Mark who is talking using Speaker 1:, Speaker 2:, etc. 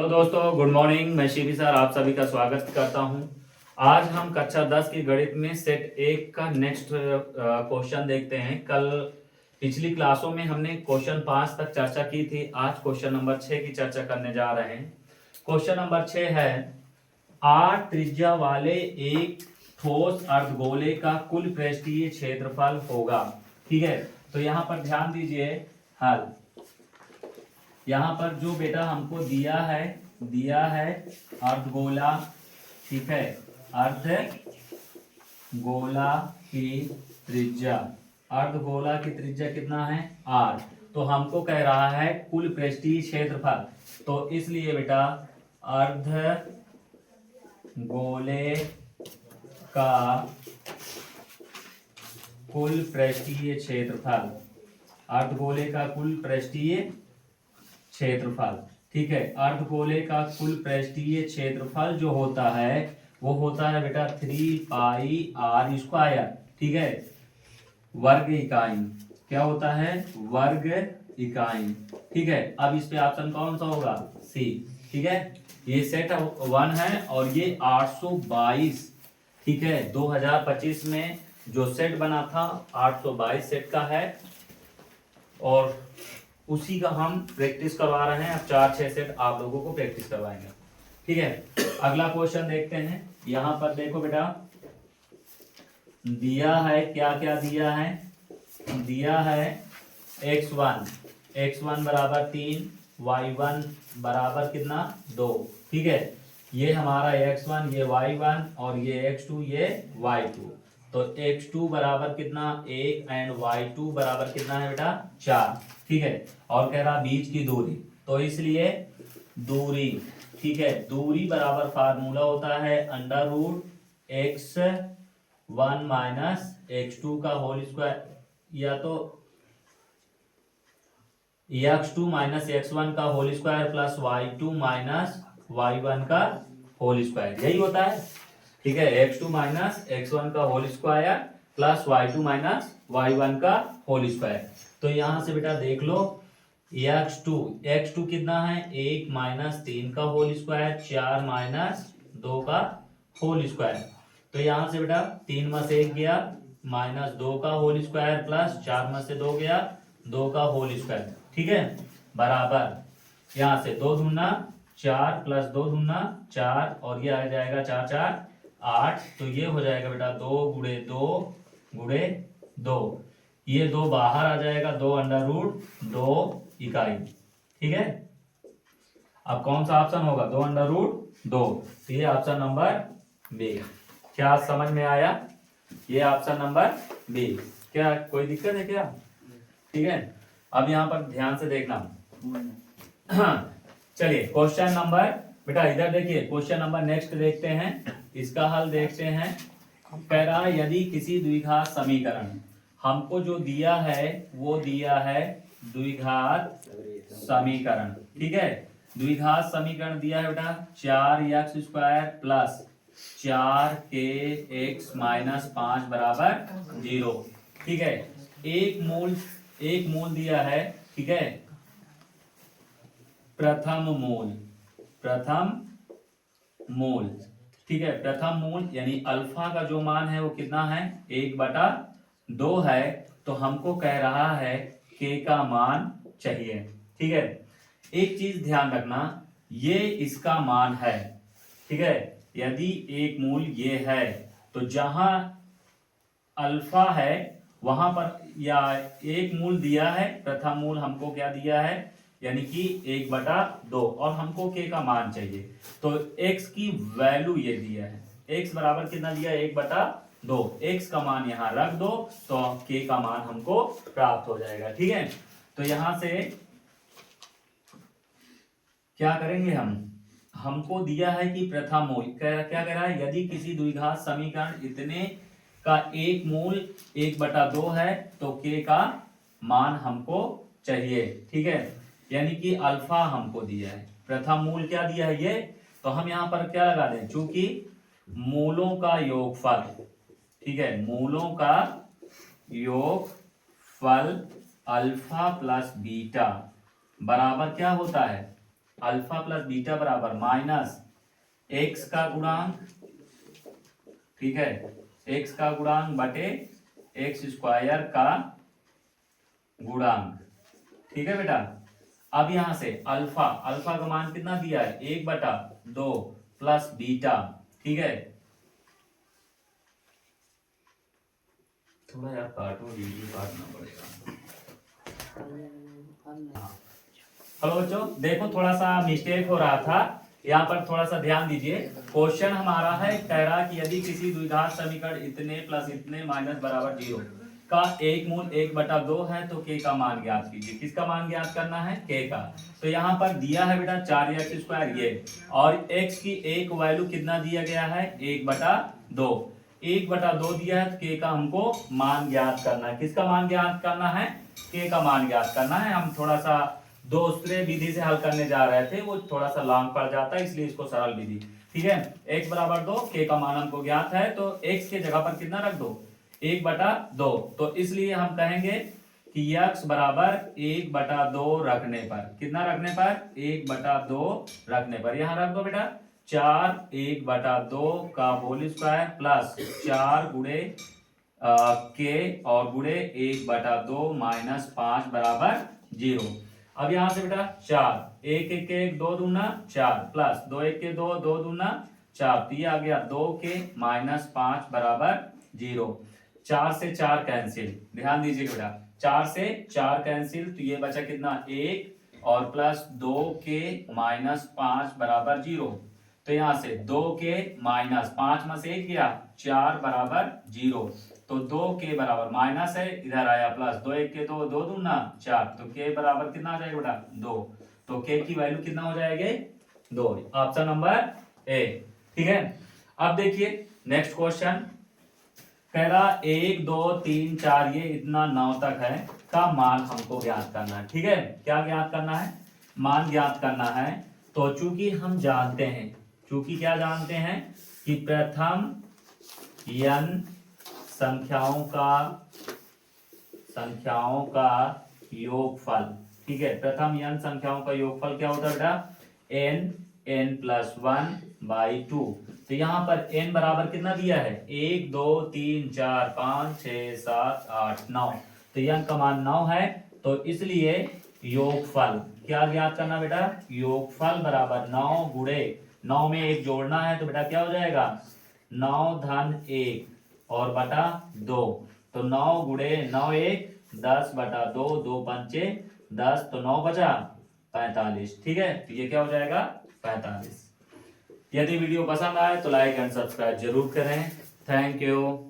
Speaker 1: तो दोस्तों good morning, मैं शिवी सर आप सभी का स्वागत करता हूं। आज हम कक्षा 10 की गणित में सेट 1 का नेक्स्ट क्वेश्चन देखते हैं। कल पिछली क्लासों में हमने क्वेश्चन 5 तक चर्चा की थी। आज क्वेश्चन नंबर 6 की चर्चा करने जा रहे हैं। क्वेश्चन नंबर 6 है 8 त्रिज्या वाले एक ठोस अर्धगोले का कुल पृष्ठीय क्षेत्रफल होगा। ठीक है, तो यहाँ पर ध्यान दीजिए। हल यहाँ पर जो बेटा हमको दिया है अर्धगोला। ठीक है, अर्धगोला की त्रिज्या, अर्धगोला की त्रिज्या कितना है r। तो हमको कह रहा है कुल पृष्ठीय क्षेत्रफल, तो इसलिए बेटा अर्धगोले का कुल पृष्ठीय क्षेत्रफल, अर्धगोले का कुल पृष्ठीय क्षेत्रफल। ठीक है, अर्धगोले का कुल पृष्ठीय क्षेत्रफल जो होता है वो होता है बेटा 3πr²। ठीक है, वर्ग इकाई। क्या होता है? वर्ग इकाई। ठीक है, अब इस पे ऑप्शन कौन सा होगा? सी। ठीक है, ये सेट 1 है और ये 822। ठीक है, 2025 में जो सेट बना था 822 सेट का है और उसी का हम प्रैक्टिस करवा रहे हैं। अब 4-6 सेट आप लोगों को प्रैक्टिस करवाएंगे। ठीक है, अगला क्वेश्चन देखते हैं। यहां पर देखो बेटा, दिया है क्या क्या दिया है? दिया है x1 बराबर 3, y1 बराबर कितना 2। ठीक है, ये हमारा x1, ये y1 और ये x2, ये y2। तो x2 बराबर कितना 1 एंड y2 बराबर कितना है बेटा 4। ठीक है, और कह रहा बीच की दूरी, तो इसलिए दूरी। ठीक है, दूरी बराबर फार्मूला होता है √x1 माइनस x2 का होल स्क्वायर, या तो x2 माइनस x1 का whole square plus y2 minus y1 का होल स्क्वायर, यही होता है। ठीक है, x2 माइनस x1 का whole square plus y2 minus y1 का होल स्क्वायर। तो यहां से बेटा देख लो, x2 कितना है 1 माइनस 3 का होल स्क्वायर, 4 माइनस 2 का होल स्क्वायर। तो यहां से बेटा 3 में से 1 गया, माइनस 2 का होल स्क्वायर प्लस 4 में से 2 गया, 2 का होल स्क्वायर। ठीक है, बराबर यहां से 2 दूना 4 प्लस 2 दूना 4 और ये आ जाएगा 4 4 8। तो ये हो जाएगा बेटा 2 गुणे 2 गुणे 2, ये 2 बाहर आ जाएगा, 2√2 इकाई। ठीक है, अब कौन सा ऑप्शन होगा? 2√2। तो ये ऑप्शन नंबर बी। क्या समझ में आया? ये ऑप्शन नंबर बी। क्या कोई दिक्कत है क्या? ठीक है, अब यहां पर ध्यान से देखना। चलिए क्वेश्चन नंबर, बेटा इधर देखिए, क्वेश्चन नंबर नेक्स्ट देखते हैं, इसका हल देखते हैं। कह रहा है यदि किसी द्विघात समीकरण, हमको जो दिया है वो दिया है द्विघात समीकरण। ठीक है, द्विघात समीकरण दिया है बेटा 4x² प्लस 4kx माइनस 5 बराबर 0। ठीक है, एक मूल दिया है। ठीक है, प्रथम मूल। ठीक है, प्रथम मूल यानी अल्फा का जो मान है वो कितना है 1/2 है। तो हमको कह रहा है k का मान चाहिए। ठीक है, एक चीज ध्यान रखना, ये इसका मान है। ठीक है, यदि एक मूल ये है तो जहां अल्फा है वहां पर, या एक मूल दिया है, प्रथम मूल हमको क्या दिया है यानी कि 1/2 और हमको k का मान चाहिए। तो x की वैल्यू ये दिया है, x बराबर कितना दिया 1/2, x का मान यहाँ रख दो तो k का मान हमको प्राप्त हो जाएगा। ठीक है, तो यहां से क्या करेंगे हमको दिया है कि प्रथम मूल क्या कह रहा है, यदि किसी द्विघात समीकरण इतने का एक मूल 1/2 है तो k का मान हमको चाहिए। ठीक है, यानी कि अल्फा हमको दिया है, प्रथम मूल क्या दिया है ये, तो हम यहाँ पर क्या लगा दें, चूंकि मूलों का योगफल। ठीक है, मूलों का योगफल अल्फा प्लस बीटा बराबर क्या होता है अल्फा प्लस बीटा बराबर माइनस एक्स का गुणांक, ठीक है, एक्स का गुणांक बटे एक्स स्क्वायर का गुणांक, ठीक है बेटा। अब यहां से अल्फा, अल्फा का मान कितना दिया है 1/2 प्लस बीटा, ठीक है। थोड़ा यार काटो, वीडियो काटना पड़ेगा। हेलो बच्चों, देखो थोड़ा सा मिस्टेक हो रहा था, यहाँ पर थोड़ा सा ध्यान दीजिए। क्वेश्चन हमारा है, कह रहा कि यदि किसी द्विघात समीकरण इतने प्लस इतने माइनस बराबर 0 का एक मूल 1/2 है तो k का मान ज्ञात कीजिए। किसका मान ज्ञात करना है? k का। तो यहाँ पर दिया है बेटा 4x² ये, और x की एक वैल्यू कितना दिया गया है 1/2, 1/2 दिया है तो k का हमको मान ज्ञात करना है। किसका मान ज्ञात करना है? k का मान ज्ञात करना है। हम थोड़ा सा दूसरे विधि से हल करने जा रहे थे, वो थोड़ा सा लॉन्ग पड़ जाता है, इसलिए इसको सरल विधि, ठीक है। x बराबर 2, k का मान हमको ज्ञात है, तो x के जगह पर कितना रख दो 1/2, तो इसलिए हम कहेंगे कि x बराबर 1/2 रखने पर, कितना रखने पर 1/2 रखने पर, यहां रख दो बेटा 4 1/2 का होल स्क्वायर प्लस 4 गुणे के और गुणे 1/2 माइनस 5 बराबर 0। अब यहां से बेटा 4 1 1 1 2 दूना 4 प्लस 2 1 के 2 2 दूना 4, तो ये आ गया 2 के माइनस 5 बराबर 0। 4 से 4 कैंसिल, ध्यान दीजिए बेटा 4 से 4 कैंसिल, तो ये बचा कितना 1 और प्लस 2 के माइनस 5 बराबर 0। तो यहां से 2 के माइनस 5 में से 1 गया 4 बराबर 0, तो 2 के बराबर माइनस है, इधर आया प्लस, 2 1 के 2 2 दूना 4, तो के बराबर कितना आ जाएगा बेटा 2, तो के की वैल्यू कितना हो जाएगी 2, ऑप्शन नंबर ए, ठीक है। अब देखिए नेक्स्ट क्वेश्चन, कह रहा 1 2 3 4 ये इतना 9 तक है का मान हमको ज्ञात करना है, ठीक है। क्या ज्ञात करना है? मान ज्ञात करना है। तो चूंकि हम जानते हैं, चूंकि क्या जानते हैं कि प्रथम n संख्याओं का योगफल, ठीक है, प्रथम n संख्याओं का योगफल क्या होता है बेटा n+1/2। तो यहाँ पर n बराबर कितना दिया है 1 2 3 4 5 6 7 8 9, तो n का मान 9 है, तो इसलिए योगफल क्या ज्ञात करना बेटा, योगफल बराबर 9 गुणे 9 में 1 जोड़ना है, तो बेटा क्या हो जाएगा 9 धन 1 और बटा 2, तो 9 गुणे 9 1 10/2, 2 पंचे 10, तो 9 बचा 45, ठीक है, तो ये क्या हो जाएगा 45। यदि वीडियो पसंद आए तो लाइक एंड सब्सक्राइब जरूर करें। Thank you.